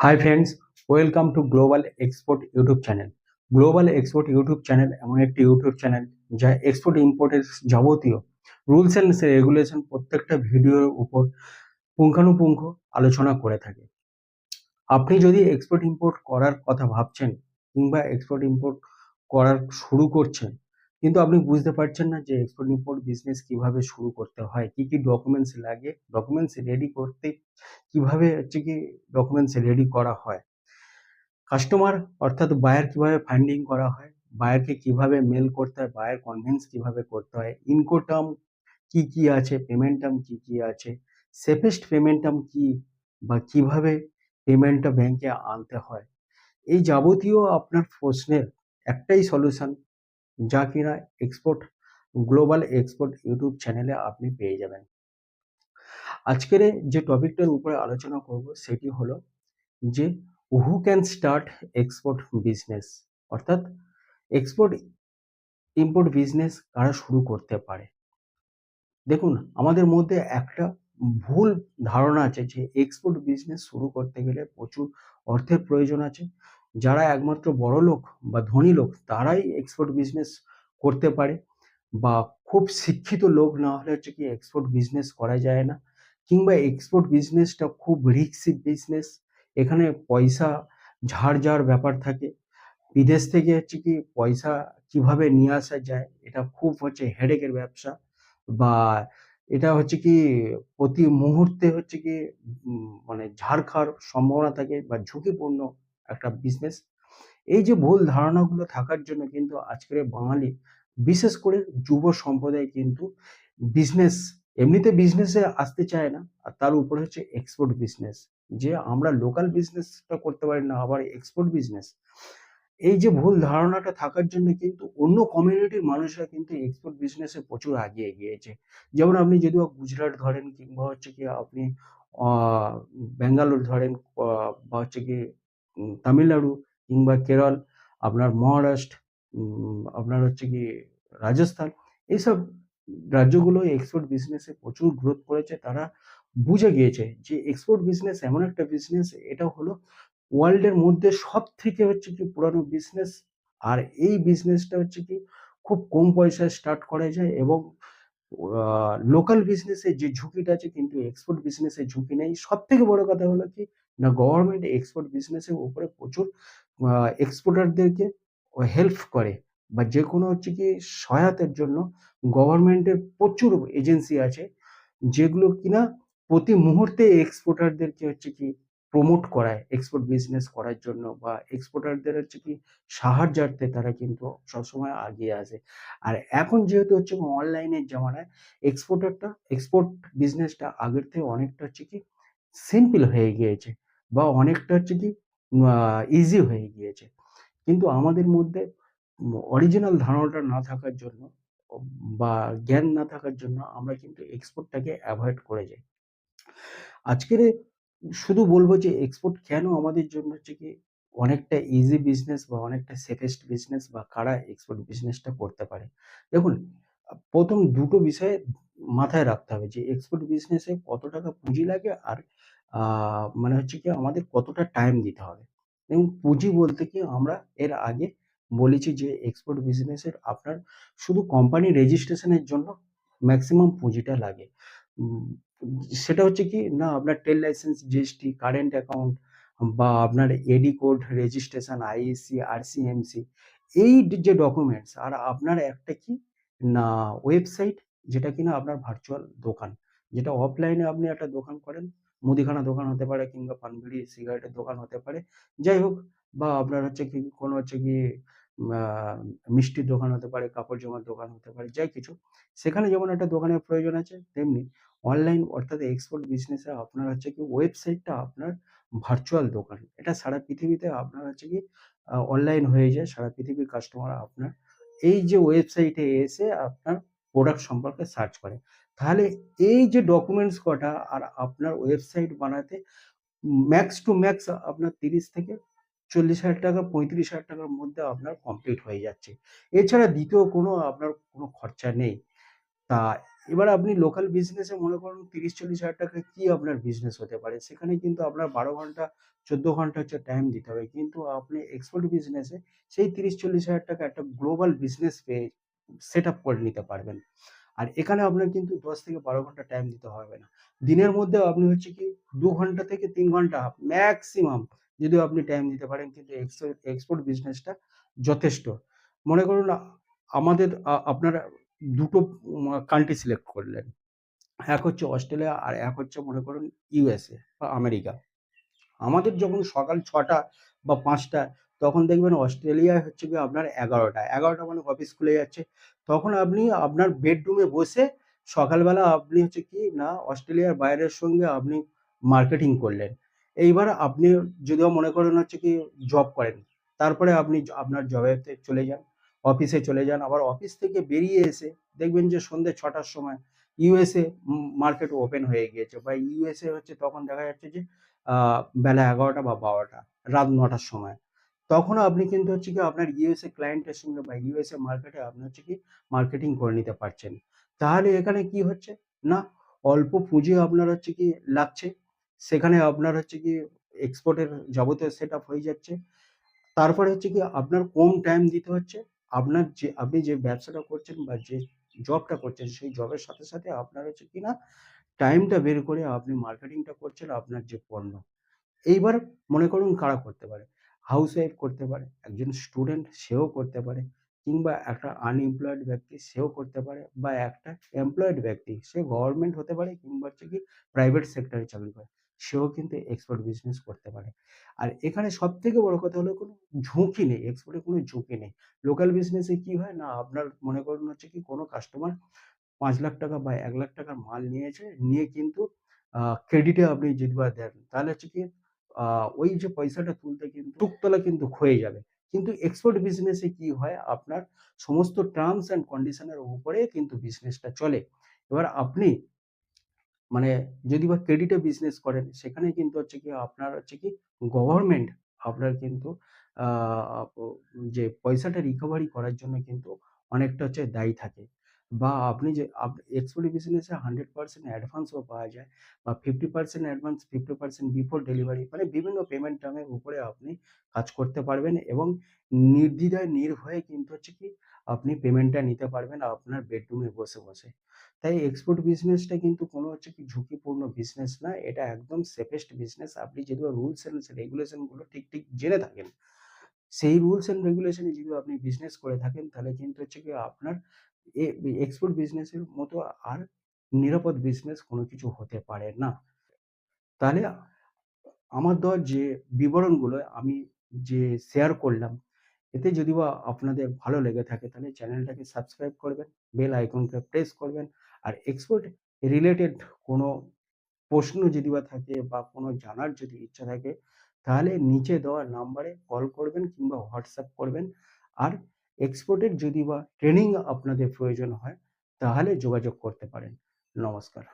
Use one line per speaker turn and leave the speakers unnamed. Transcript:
Hi friends, welcome to global export YouTube channel. Global export YouTube channel এমন একটি YouTube channel যা export ইম্পোর্টের যাবতীয় rules and regulation প্রত্যেকটা ভিডিওর উপর পুঙ্খানুপুঙ্খ আলোচনা করে থাকে। আপনি যদি এক্সপোর্ট ইম্পোর্ট করার কথা ভাবছেন কিংবা এক্সপোর্ট ইম্পোর্ট করার শুরু করছেন, কিন্তু আপনি বুঝতে পারছেন না যে এক্সপোর্ট ইম্পোর্ট বিজনেস কিভাবে শুরু করতে হয়, কি কি ডকুমেন্টস লাগে, ডকুমেন্টস রেডি করতে কিভাবে ডকুমেন্টস রেডি করা হয়, কাস্টমার অর্থাৎ বায়ার কিভাবে ফান্ডিং করা হয়, বায়ারকে কিভাবে মেল করতে হয়, বায়ার কনভিন্স কিভাবে করতে হয়, ইনকোটার্ম কি কি আছে, পেমেন্ট টার্ম কি কি আছে, সেফেস্ট পেমেন্ট টার্ম কি বা কিভাবে পেমেন্টটা ব্যাংকে আনতে হয়, এই যাবতীয় আপনার প্রশ্নের একটাই সলিউশন যা কিনা এক্সপোর্ট গ্লোবাল এক্সপোর্ট ইউটিউব চ্যানেলে আপনি পেয়ে যাবেন। আজকের যে টপিকটার উপরে আলোচনা করব সেটি হলো যে who can start export business, অর্থাৎ এক্সপোর্ট ইম্পোর্ট বিজনেস কারা শুরু করতে পারে। দেখুন, আমাদের মধ্যে একটা ভুল ধারণা আছে যে এক্সপোর্ট বিজনেস শুরু করতে গেলে প্রচুর অর্থের প্রয়োজন আছে, যারা একমাত্র বড় লোক বা ধনী লোক তারাই এক্সপোর্ট বিজনেস করতে পারে, বা খুব শিক্ষিত লোক না হলে এক্সপোর্ট বিজনেস করা যায় না, কিংবা এক্সপোর্ট বিজনেসটা খুব রিস্কি বিজনেস, এখানে পয়সা ঝাড় যাওয়ার ব্যাপার থাকে, বিদেশ থেকে পয়সা কিভাবে নিয়ে আসা যায় এটা খুব হেডেকের ব্যবসা, বা এটা প্রতি মুহূর্তে মানে ঝাড় খাওয়ার সম্ভাবনা থাকে বা ঝুঁকিপূর্ণ একটা বিজনেস। এই যে ভুল ধারণাগুলো থাকার জন্য কিন্তু আজকের বাঙালি, বিশেষ করে যুব সম্প্রদায় কিন্তু বিজনেস, এমনিতে বিজনেসে আসতে চায় না, আর তার উপরে এক্সপোর্ট বিজনেস, যে আমরা লোকাল বিজনেসটা করতে পারি না আবার এক্সপোর্ট বিজনেস। এই যে ভুল ধারণাটা থাকার জন্য কিন্তু অন্য কমিউনিটির মানুষরা কিন্তু এক্সপোর্ট বিজনেসে প্রচুর এগিয়ে গিয়েছে। যেমন আপনি যদি গুজরাট ধরেন, কিংবা আপনি ব্যাঙ্গালোর ধরেন, বা তামিলনাড়ু কিংবা কেরল, আপনার মহারাষ্ট্র, আপনার রাজস্থান, এইসব রাজ্যগুলো এক্সপোর্ট বিজনেসে প্রচুর গ্রোথ করেছে। তারা বুঝে গিয়েছে যে এক্সপোর্ট বিজনেস এমন একটা বিজনেস, এটা হলো ওয়ার্ল্ডের মধ্যে সবথেকে পুরানো বিজনেস। আর এই বিজনেসটা খুব কম পয়সায় স্টার্ট করা যায়, এবং লোকাল বিজনেসে যে ঝুঁকিটা আছে কিন্তু এক্সপোর্ট বিজনেসে ঝুঁকি নেই। সবথেকে বড় কথা হলো কি না, গভর্নমেন্ট এক্সপোর্ট বিজনেসের উপরে প্রচুর এক্সপোর্টারদেরকে হেল্প করে, বা যে কোনো সহায়তার জন্য গভর্নমেন্টের প্রচুর এজেন্সি আছে, যেগুলো কিনা প্রতি মুহূর্তে এক্সপোর্টারদেরকে প্রমোট করায় এক্সপোর্ট বিজনেস করার জন্য, বা এক্সপোর্টারদের সাহায্যার্থে তারা কিন্তু সবসময় আগিয়ে আসে। আর এখন যেহেতু অনলাইনের জামানায়, এক্সপোর্ট বিজনেসটা আগের থেকে অনেকটা সিম্পল হয়ে গিয়েছে, বা অনেকটা ইজি হয়ে গিয়েছে। কিন্তু আমাদের মধ্যে অরিজিনাল ধারণাটা না থাকার জন্য, বা জ্ঞান না থাকার জন্য আমরা কিন্তু এক্সপোর্টটাকে অ্যাভয়েড করে যাই। আজকের শুধু বলবো যে এক্সপোর্ট কেন আমাদের জন্য অনেকটা ইজি বিজনেস, বা অনেকটা সেফেস্ট বিজনেস, বা কারা এক্সপোর্ট বিজনেসটা করতে পারে। দেখুন, প্রথম দুটো বিষয়ে মাথায় রাখতে হবে যে এক্সপোর্ট বিজনেসে কত টাকা পুঁজি লাগে, আর মানে আমাদের কতটা টাইম দিতে হবে। এবং পুঁজি বলতে কি, আমরা এর আগে বলেছি যে এক্সপোর্ট বিজনেসের আপনার শুধু কোম্পানি রেজিস্ট্রেশনের জন্য ম্যাক্সিমাম পুঁজিটা লাগে। উম সেটা কি না, আপনার trade licence, GST, current account, বা আপনার এডি কোড রেজিস্ট্রেশন, আইএসসি, আরসিএমসি, এই যে ডকুমেন্টস, আর আপনার একটা না ওয়েবসাইট, যেটা কিনা আপনার ভার্চুয়াল দোকান, যেটা অফলাইনে আপনি একটা দোকান করেন, মুদিখানা দোকান হতে পারে, কিংবা পান বিড়ি সিগারেটের দোকান হতে পারে, যাই হোক, বা আপনার কোনো মিষ্টির দোকান হতে পারে, কাপড় জামার দোকান হতে পারে, যাই কিছু, সেখানে যেমন একটা দোকানের প্রয়োজন আছে, তেমনি অনলাইন অর্থাৎ এক্সপোর্ট বিজনেসে আপনার ওয়েবসাইটটা আপনার ভার্চুয়াল দোকান। এটা সারা পৃথিবীতে আপনার অনলাইন হয়ে যায়, সারা পৃথিবীর কাস্টমার আপনার এই যে ওয়েবসাইটে এসে আপনার প্রোডাক্ট সম্পর্কে সার্চ করে। তাহলে এই যে ডকুমেন্টস কটা, আর আপনার ওয়েবসাইট বানাতে ম্যাক্স টু ম্যাক্স আপনার 30 থেকে 40,000 টাকা, 35,000 টাকার মধ্যে আপনার কমপ্লিট হয়ে যাচ্ছে। এছাড়া দ্বিতীয় কোনো আপনার কোনো খরচা নেই। তা এবার আপনি লোকাল বিজনেসে মনে করুন ৩০-৪০ হাজার টাকায় কি আপনার বিজনেস হতে পারে? সেখানে কিন্তু আপনার ১২ ঘন্টা ১৪ ঘন্টা হচ্ছে টাইম দিতে হবে। কিন্তু আপনি এক্সপোর্ট বিজনেসে সেই ৩০-৪০ হাজার টাকা একটা গ্লোবাল বিজনেস পেয়ে সেট আপ করে নিতে পারবেন। আর এখানে আপনার কিন্তু ১০ থেকে ১২ ঘন্টা টাইম দিতে হবে না। দিনের মধ্যেও আপনি হচ্ছে কি ২ ঘন্টা থেকে ৩ ঘন্টা মেক্সিমাম যদি আপনি টাইম দিতে পারেন কিন্তু এক্সপোর্ট বিজনেসটা যথেষ্ট। মনে করুন আমাদের আপনারা ২ টো কান্ট্রি সিলেক্ট করলেন। এক হচ্ছে অস্ট্রেলিয়া আর এক হচ্ছে মনে করুন ইউএসএ বা আমেরিকা। আমাদের যখন সকাল ৬টা বা ৫টা তখন দেখবেন অস্ট্রেলিয়ায় হচ্ছে গিয়ে আপনার ১১টা। ১১টা মানে অফিস খুলে যাচ্ছে। তখন আপনি আপনার বেডরুমে বসে সকালবেলা আপনি হচ্ছে কি না অস্ট্রেলিয়ার বাইরের সঙ্গে আপনি মার্কেটিং করলেন। এইবার আপনি যদিও মনে করেন হচ্ছে কি জব করেন। তারপরে আপনি আপনার জবেতে চলে যান, অফিসে চলে যান। আবার অফিস থেকে বেরিয়ে এসে দেখবেন যে সন্ধ্যে ৬টার সময় ইউএসএ মার্কেট ওপেন হয়ে গিয়েছে বা ইউএসএ হচ্ছে তখন দেখা যাচ্ছে যে আ বেলা ১১টা বা ১২টা, রাত ৯টার সময়। তখন আপনি কিন্তু হচ্ছে গিয়ে আপনার ইউএসএ ক্লায়েন্টের সঙ্গে বা ইউএসএ মার্কেটে আপনি হচ্ছে কি মার্কেটিং করে নিতে পারছেন। তাহলে এখানে কি হচ্ছে? না অল্প পুঁজি আপনার হচ্ছে কি লাগছে। সেখানে আপনার হচ্ছে কি এক্সপোর্টের যাবতীয় সেটআপ হয়ে যাচ্ছে। তারপরে হচ্ছে কি আপনার কম টাইম দিতে হচ্ছে। আপনি যে ব্যবসাটা করছেন বা যে জবটা করছেন সেই জবের সাথে, সাথে আপনার হচ্ছে কি না টাইমটা বের করে আপনি মার্কেটিংটা করছেন আপনার যে পণ্য। এইবার মনে করুন কারা করতে পারে? হাউসওয়াইফ করতে পারে, একজন স্টুডেন্ট সেও করতে পারে কিংবা একটা আনএমপ্লয়েড ব্যক্তি সেও করতে পারে বা একটা এমপ্লয়েড ব্যক্তি সে গভর্নমেন্ট হতে পারে কিংবা হচ্ছে কি প্রাইভেট সেক্টরে চাকরি করে। সেও কিন্তু এক্সপোর্ট বিজনেস করতে পারে। আর এখানে সবথেকে বড় কথা হলো কোনো ঝুঁকি নেই, এক্সপোর্টে কোনো ঝুঁকি নেই। লোকাল বিজনেসে কি হয় না আপনার মনে করুন হচ্ছে কি কোনো কাস্টমার ৳৫,০০,০০০ বা ৳১,০০,০০০ মাল নিয়েছে, নিয়ে কিন্তু ক্রেডিটে আপনি যদি বা দেন, তাহলে হচ্ছে কি আ ওই যে পয়সাটা তুলতে কিন্তু সুদতলা কিন্তু ক্ষয়ে যাবে। কিন্তু এক্সপোর্ট বিজনেসে কি হয় আপনার সমস্ত টার্মস অ্যান্ড কন্ডিশন এর উপরে কিন্তু বিজনেসটা চলে। এবার আপনি মানে যদি বা ক্রেডিটে বিজনেস করেন সেখানে কিন্তু হচ্ছে কি আপনার হচ্ছে কি গভর্নমেন্ট আপনার কিন্তু আ ও যে পয়সাটা রিকভারি করার জন্য কিন্তু অনেকটা হচ্ছে দায়ী থাকে। বা আপনি যে এক্সপোর্ট বিজনেসে 100% অ্যাডভান্সও পাওয়া যায় বা 50% অ্যাডভান্স 50% বিফোর ডেলিভারি মানে বিভিন্ন পেমেন্ট টার্ম এর উপরে আপনি কাজ করতে পারবেন এবং নির্দ্বিধায় নির্ভয়ে কিন্তু হচ্ছে কি আপনি পেমেন্টটা নিতে পারবেন আপনার বেডরুমে বসে, বসে। তাই এক্সপোর্ট বিজনেসটা কিন্তু কোনো হচ্ছে কি ঝুঁকিপূর্ণ বিজনেস না। এটা একদম সেফেস্ট বিজনেস। আপনি যদি রুলস অ্যান্ড রেগুলেশন গুলো ঠিক জেনে থাকেন, সেই রুলস অ্যান্ড রেগুলেশন এ যদি আপনি বিজনেস করে থাকেন তাহলে কিন্তু হচ্ছে গিয়ে আপনার এ এক্সপোর্ট বিজনেস এর মতো আর নিরাপদ বিজনেস কোনো কিছু হতে পারে না। তাহলে আমার দেওয়া যে বিবরণগুলো আমি যে শেয়ার করলাম, এতে যদি বা আপনাদের ভালো লেগে থাকে তাহলে চ্যানেলটাকে সাবস্ক্রাইব করবেন, বেল আইকনটা প্রেস করবেন। আর এক্সপোর্ট রিলেটেড কোনো প্রশ্ন যদি বা থাকে বা কোনো জানার যদি ইচ্ছা থাকে তাহলে নিচে দেওয়া নাম্বারে কল করবেন কিংবা হোয়াটসঅ্যাপ করবেন। আর এক্সপোর্টের যদি বা ট্রেনিং আপনাদের প্রয়োজন হয় তাহলে যোগাযোগ করতে পারেন। নমস্কার।